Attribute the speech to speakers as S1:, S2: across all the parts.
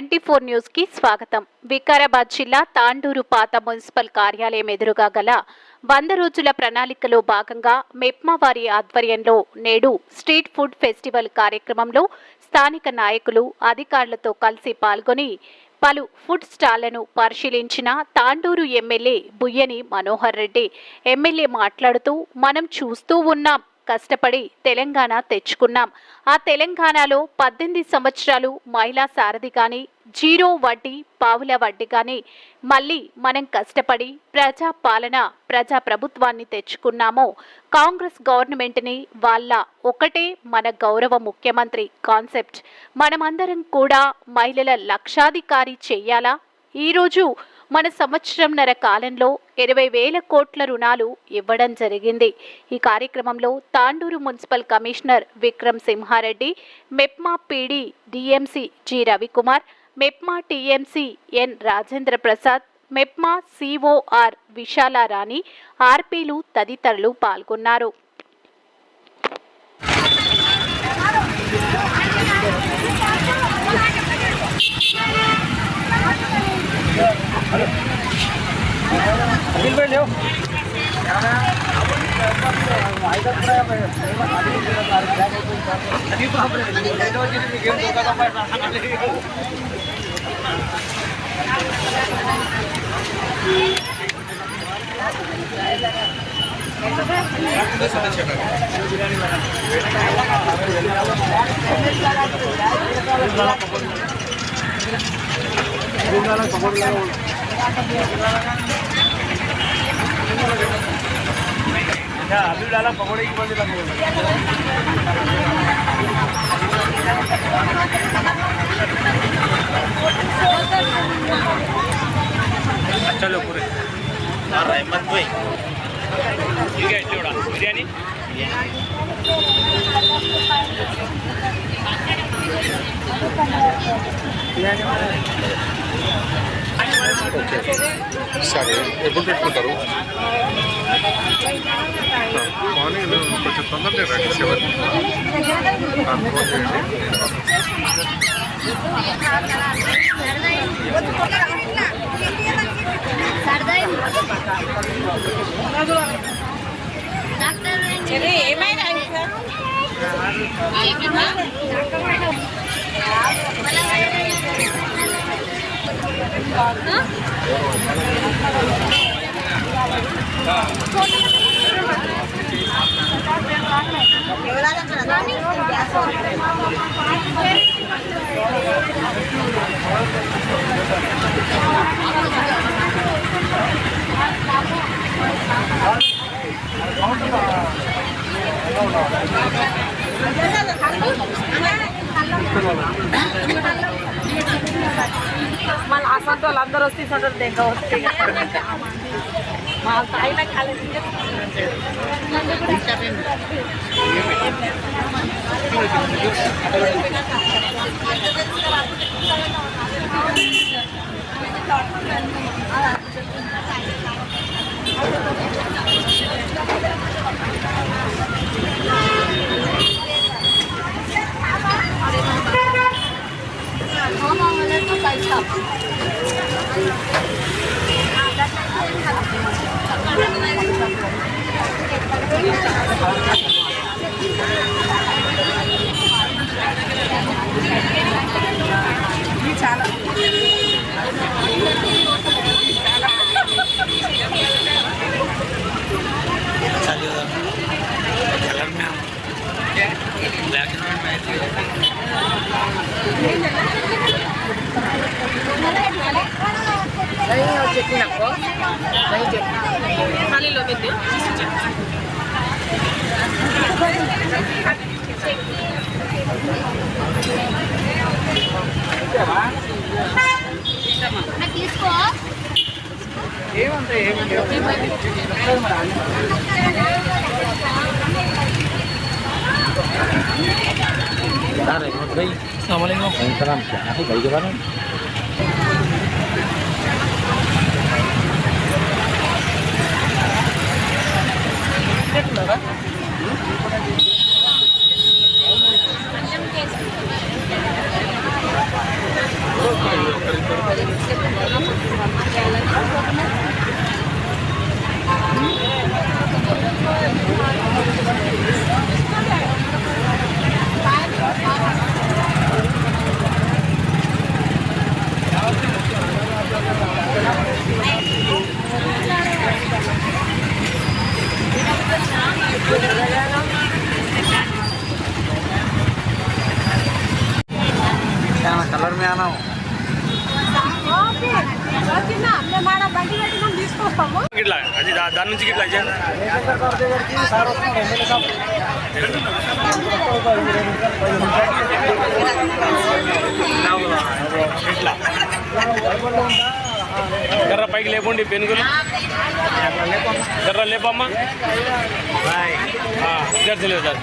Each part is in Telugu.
S1: 94 న్యూస్ కి స్వాగతం. వికారాబాద్ జిల్లా తాండూరు పాత మున్సిపల్ కార్యాలయం ఎదురుగా గల 100 రోజుల ప్రణాళికలో భాగంగా మెప్మా వారి ఆధ్వర్యంలో నేడు స్ట్రీట్ ఫుడ్ ఫెస్టివల్ కార్యక్రమంలో స్థానిక నాయకులు అధికారులతో కలిసి పాల్గొని పలు ఫుడ్ స్టాళ్లను పరిశీలించిన తాండూరు ఎమ్మెల్యే బుయ్యని మనోహర్ రెడ్డి ఎమ్మెల్యే మాట్లాడుతూ మనం చూస్తూ ఉన్నాం, కష్టపడి తెలంగాణ తెచ్చుకున్నాం. ఆ తెలంగాణలో 18 సంవత్సరాలు మహిళా సారథి కానీ, జీరో వడ్డీ పావుల వడ్డీ కానీ, మళ్ళీ మనం కష్టపడి ప్రజా పాలన ప్రజా ప్రభుత్వాన్ని తెచ్చుకున్నామో. కాంగ్రెస్ గవర్నమెంట్ని వాళ్ళ ఒకటే మన గౌరవ ముఖ్యమంత్రి కాన్సెప్ట్. మనమందరం కూడా మహిళల లక్షాధికారి చెయ్యాలా? ఈరోజు మన సంవత్సరంన్నర కాలంలో 20,000 కోట్ల రుణాలు ఇవ్వడం జరిగింది. ఈ కార్యక్రమంలో Tandur municipal commissioner Vikram Simha Reddy, MEPMA PD DMC G Ravikumar, MEPMA TMC N Rajendra Prasad, MEPMA COR Vishalarani, ఆర్పీలు తదితరులు పాల్గొన్నారు.
S2: अभी डाला पकौड़े की बंद लगे अच्छा लो पूरे रहमत भाई ठीक है जोड़ा बिरयानी
S3: సరే ఎప్పుడు పెట్టుకుంటారు? మార్నింగ్ కొంచెం తొందరగా రండి, 7
S4: ఏమైనా మళ్ళీ అసంతో వాళ్ళందరూ వస్తే ఇసంతో దగ్గర వస్తాయి మా తాయినా కాలేజీ చాలా
S2: कलर में ब्लैक एंड व्हाइट
S4: नहीं हो चेक आपको नहीं चेक खाली लोगे दे मैं తీసుకో
S2: ఏమంటే रहमत भाई अस्सलाम वालेकुम। सलाम, क्या है भाई के बारे में?
S4: Okay.
S2: कलर में आना గిట్లా అది దాని నుంచి గిట్లా ఇట్లా కర్ర పైకి లేపండి పెనుగులు కర్ర లేపమ్మా లేదు sir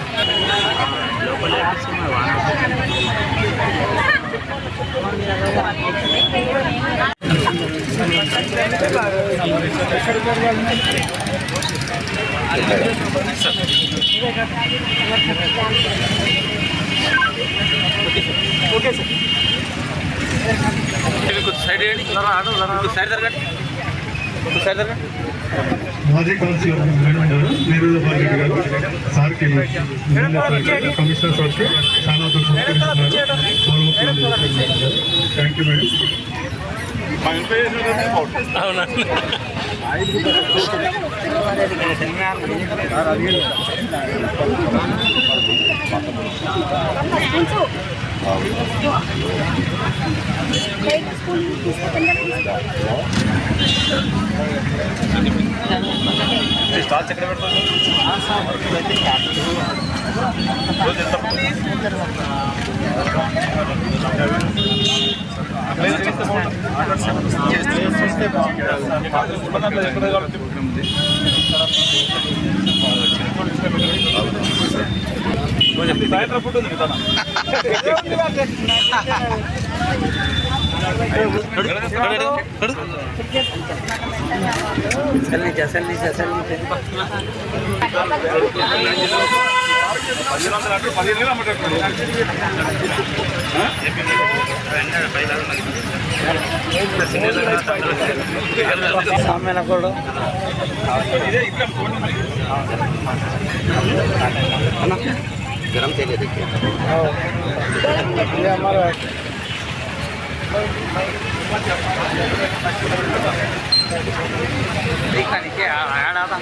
S2: okay sir side side జరగండి సైడ్ జరగండి
S5: మాజీ కౌన్సిలర్ మేడం గారు నీరజాబాయి రెడ్డి గారు సార్కి కమిషనర్ సార్కి చాలా సత్కరిస్తున్నారు. Thank you madam.
S2: అవునా స్టాల్స్ ఎక్కడ పెడతారు సాయంత్రం ఫుడ్ ఉంది కదా गरम तेल देखिए ये हमारा देखा नहीं क्या ऐड आता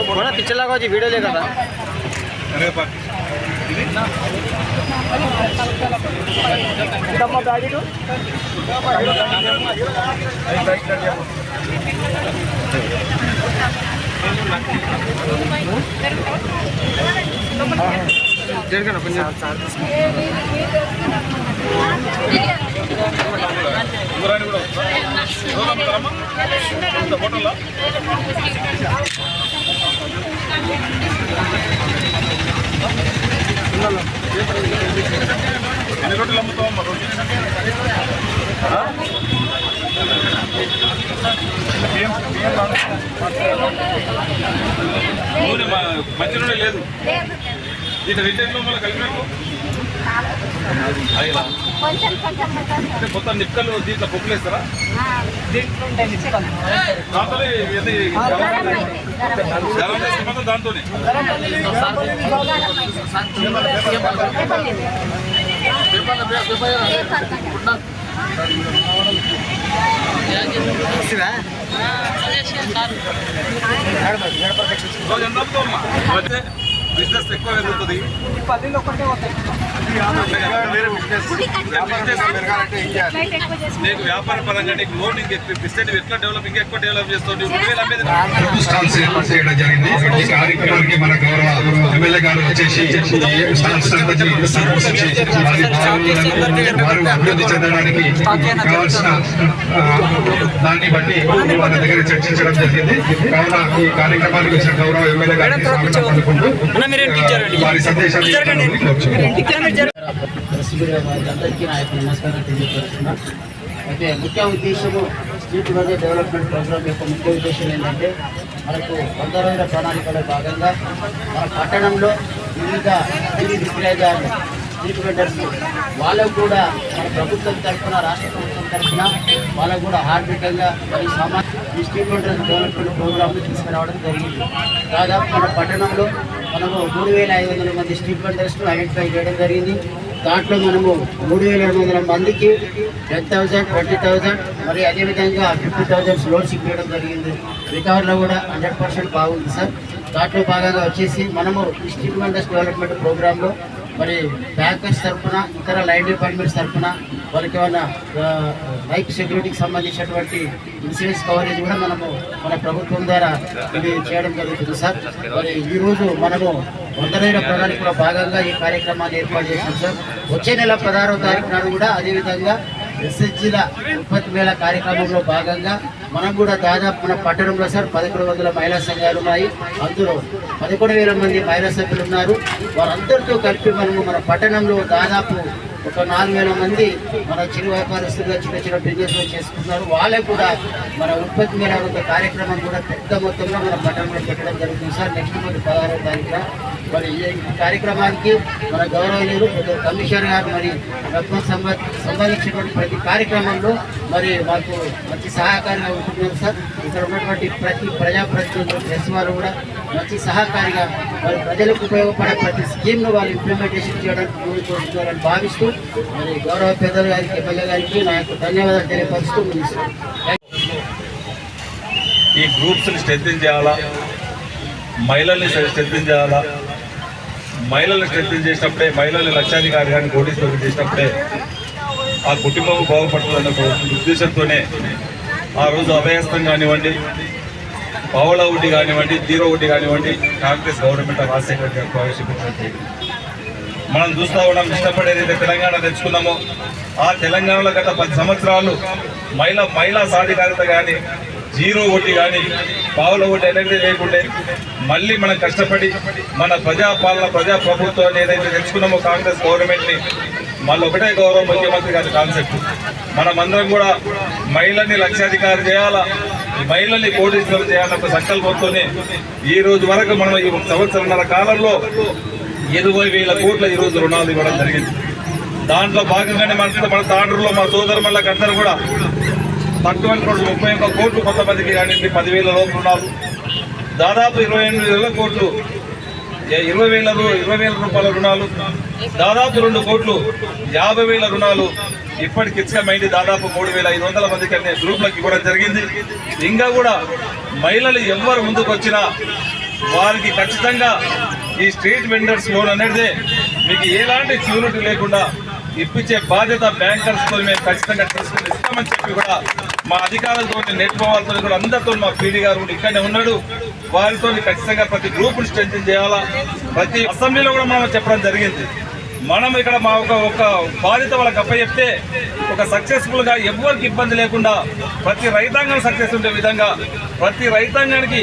S2: बड़ा पिक्चर लगा जी वीडियो लेगा था अरे ఎన్ని రోడ్లు అమ్ముతాం మంచి నుండి లేదు ఇక రిటైన్లో మళ్ళీ కలిపినట్టు మొత్తం నిక్కలు దీంట్లో పప్పులు వేస్తారా దాంతో దాంతోనే బిజినెస్ ఎక్కువ ఎదుగుతుంది నీకు వ్యాపార పరంగా నీకు లోన్ ఇప్పిస్తే నువ్వు ఎట్లా డెవలప్ ఇంకా ఎక్కువ డెవలప్ చేస్తావు
S5: స్టాల్స్ ఏర్పాటు చేయడం జరిగింది. ఈ కార్యక్రమానికి మన గౌరవ ఎమ్మెల్యే గారు వచ్చేసి స్టాల్స్ వారు అభివృద్ధి చెందడానికి కావాల్సిన దాన్ని బట్టి మన దగ్గర చర్చించడం జరిగింది. కావున ఈ కార్యక్రమానికి వచ్చిన గౌరవ ఎమ్మెల్యే గారిని వారి సందేశాన్ని
S6: సభ్యుల వారికి అందరికీ నా యొక్క నమస్కారం తెలియజేస్తున్నాను. అయితే ముఖ్య ఉద్దేశము స్ట్రీట్ వెండర్ డెవలప్మెంట్ ప్రోగ్రామ్ యొక్క ముఖ్య ఉద్దేశం ఏంటంటే మనకు 100 రోజుల ప్రణాళికలో భాగంగా మన పట్టణంలో వివిధ వీధి విక్రయదారులు స్ట్రీట్ వెండర్స్ వాళ్ళకు కూడా మన ప్రభుత్వం తరఫున రాష్ట్ర ప్రభుత్వం తరఫున వాళ్ళకు కూడా ఆర్థికంగా మరియు ఈ స్ట్రీట్ వెండర్స్ డెవలప్మెంట్ ప్రోగ్రామ్ని తీసుకురావడం జరిగింది. దాదాపు మన పట్టణంలో మనము 3,500 మంది స్ట్రీట్ వెండర్స్ను ఐడెంటిఫై చేయడం జరిగింది. దాంట్లో మనము 3,200 మందికి 10,000, 20,000 మరి అదేవిధంగా 50,000 లోన్స్ ఇవ్వడం జరిగింది. రికవర్లో కూడా 100% బాగుంది సార్. దాంట్లో భాగంగా వచ్చేసి మనము ఈ స్ట్రీట్ వెండర్స్ డెవలప్మెంట్ ప్రోగ్రాంలో మరి బ్యాంకర్స్ తరఫున ఇతర లైన్ డిపార్ట్మెంట్స్ తరఫున వాళ్ళకి ఏమైనా లైఫ్ సెక్యూరిటీకి సంబంధించినటువంటి ఇన్సూరెన్స్ కవరేజ్ కూడా మనము మన ప్రభుత్వం ద్వారా ఇది చేయడం జరుగుతుంది సార్. మరి ఈరోజు మనము 100 రోజుల ప్రణాళికలో భాగంగా ఈ కార్యక్రమాన్ని ఏర్పాటు చేశాం సార్. వచ్చే నెల 16వ తారీఖు నాడు కూడా అదేవిధంగా ఎస్హెచ్జీల ఉత్పత్తి మేళ కార్యక్రమంలో భాగంగా మనం కూడా దాదాపు మన పట్టణంలో సార్ 1100 మహిళా సంఘాలు ఉన్నాయి. అందులో 11,000 మంది మహిళా సభ్యులు ఉన్నారు. వారందరితో కలిపి మనము మన పట్టణంలో దాదాపు ఒక 4,000 మంది మన చిరు వ్యాపారస్తులుగా చిన్న బిజినెస్లు చేసుకున్నారు. వాళ్ళకు కూడా మన ఉత్పత్తి మేళ ఒక కార్యక్రమం కూడా పెద్ద మొత్తంలో మన పట్టణంలో పెట్టడం జరుగుతుంది సార్. నెక్స్ట్ మంత్ 16వ తారీఖున మరి ఈ కార్యక్రమానికి మన గౌరవనీయులు కమిషనర్ గారు మరి సంబంధించినటువంటి ప్రతి కార్యక్రమంలో మరి మాకు మంచి సహకారిగా ఉంటున్నారు సార్. ఇక్కడ ఉన్నటువంటి ప్రతి ప్రజాప్రతినిధులు ప్రెస్ వారు కూడా మంచి సహకారిగా మరి ప్రజలకు ఉపయోగపడే ప్రతి స్కీమ్ను వాళ్ళు ఇంప్లిమెంటేషన్ చేయడానికి ముందుకు భావిస్తూ మరి గౌరవ పెద్దలు గారికి ఎమ్మెల్యే గారికి నా యొక్క ధన్యవాదాలు తెలియపరుస్తూ
S7: ఈ గ్రూప్స్ని స్ట్రెంథెన్ చేయాలా, మహిళల్ని స్ట్రెంథెన్ చేయాలా. మహిళల్ని స్ట్రెంథెన్ చేసినప్పుడే మహిళల్ని లక్షాధికారి కానీ కోటీశ్వరులు చేసినప్పుడే ఆ కుటుంబం బాగుపడుతుందన్న ఉద్దేశంతోనే ఆ రోజు అభయస్థం కానివ్వండి, పావుల వడ్డీ కానివ్వండి, జీరో వడ్డీ కానివ్వండి కాంగ్రెస్ గవర్నమెంట్ రాజశేఖర గారు ప్రవేశపెట్టినట్టు మనం చూస్తూ ఉన్నాం. ఇష్టపడేదైతే తెలంగాణ తెచ్చుకున్నామో ఆ తెలంగాణలో గత 10 సంవత్సరాలు మహిళా సాధికారత కానీ, జీరో వడ్డీ కానీ, పావుల వడ్డీ అనేది లేకుంటే మళ్ళీ మనం కష్టపడి మన ప్రజాపాలన ప్రజాప్రభుత్వాన్ని ఏదైతే తెచ్చుకున్నామో కాంగ్రెస్ గవర్నమెంట్ని మళ్ళీ ఒకటే గౌరవ ముఖ్యమంత్రి గారి కాన్సెప్ట్ మనమందరం కూడా మహిళల్ని లక్షాధికారి చేయాలా, మహిళల్ని కోటీశ్వరం చేయాలన్న ఒక సంకల్పంతోనే ఈ రోజు వరకు మనం ఈ 1 సంవత్సరంన్నర కాలంలో 20,000 కోట్ల ఈరోజు రుణాలు ఇవ్వడం జరిగింది. దాంట్లో భాగంగానే మన తాండ్రులో మా సోదరులకు అందరూ కూడా 31 కోట్లు కొంతమందికి కానీ 10,000 లోపు రుణాలు, దాదాపు 28,000 కోట్లు 20,000 రూపాయల రుణాలు, దాదాపు 2 కోట్లు 50,000 రుణాలు ఇప్పటికి ఇచ్చకమైంది. దాదాపు 3,500 మందికి అనే గ్రూప్లకు ఇవ్వడం జరిగింది. ఇంకా కూడా మహిళలు ఎవరు ముందుకు వచ్చినా వారికి ఖచ్చితంగా ఈ స్ట్రీట్ వెండర్స్ లోన్ అనేది మీకు ఎలాంటి సెక్యూరిటీ లేకుండా ఇప్పించే బాధ్యత బ్యాంకర్స్తో మేము ఖచ్చితంగా తీసుకుని ఇస్తామని చెప్పి కూడా మా అధికారులతో నెట్ వాళ్ళతో కూడా అందరితో మా పీడీ గారు కూడా ఇక్కడనే ఉన్నాడు. వారితో ఖచ్చితంగా ప్రతి గ్రూప్ను స్ట్రెంథెన్ చేయాలా. ప్రతి అసెంబ్లీలో కూడా మనం చెప్పడం జరిగింది. మనం ఇక్కడ మా ఒక బాధ్యత వాళ్ళకి అప్పచెప్తే ఒక సక్సెస్ఫుల్గా ఎవరికి ఇబ్బంది లేకుండా ప్రతి రైతాంగం సక్సెస్ ఉండే విధంగా, ప్రతి రైతాంగానికి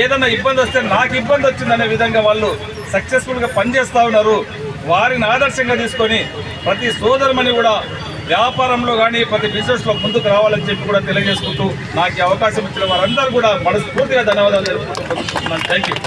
S7: ఏదైనా ఇబ్బంది వస్తే నాకు ఇబ్బంది వచ్చిందనే విధంగా వాళ్ళు సక్సెస్ఫుల్గా పనిచేస్తూ ఉన్నారు. వారిని ఆదర్శంగా తీసుకొని ప్రతి సోదరుమని కూడా వ్యాపారంలో కానీ ప్రతి బిజినెస్లో ముందుకు రావాలని చెప్పి కూడా తెలియజేసుకుంటూ నాకు అవకాశం ఇచ్చిన వారందరూ కూడా మనస్ఫూర్తిగా ధన్యవాదాలు తెలుపుకుంటున్నాను. Thank you.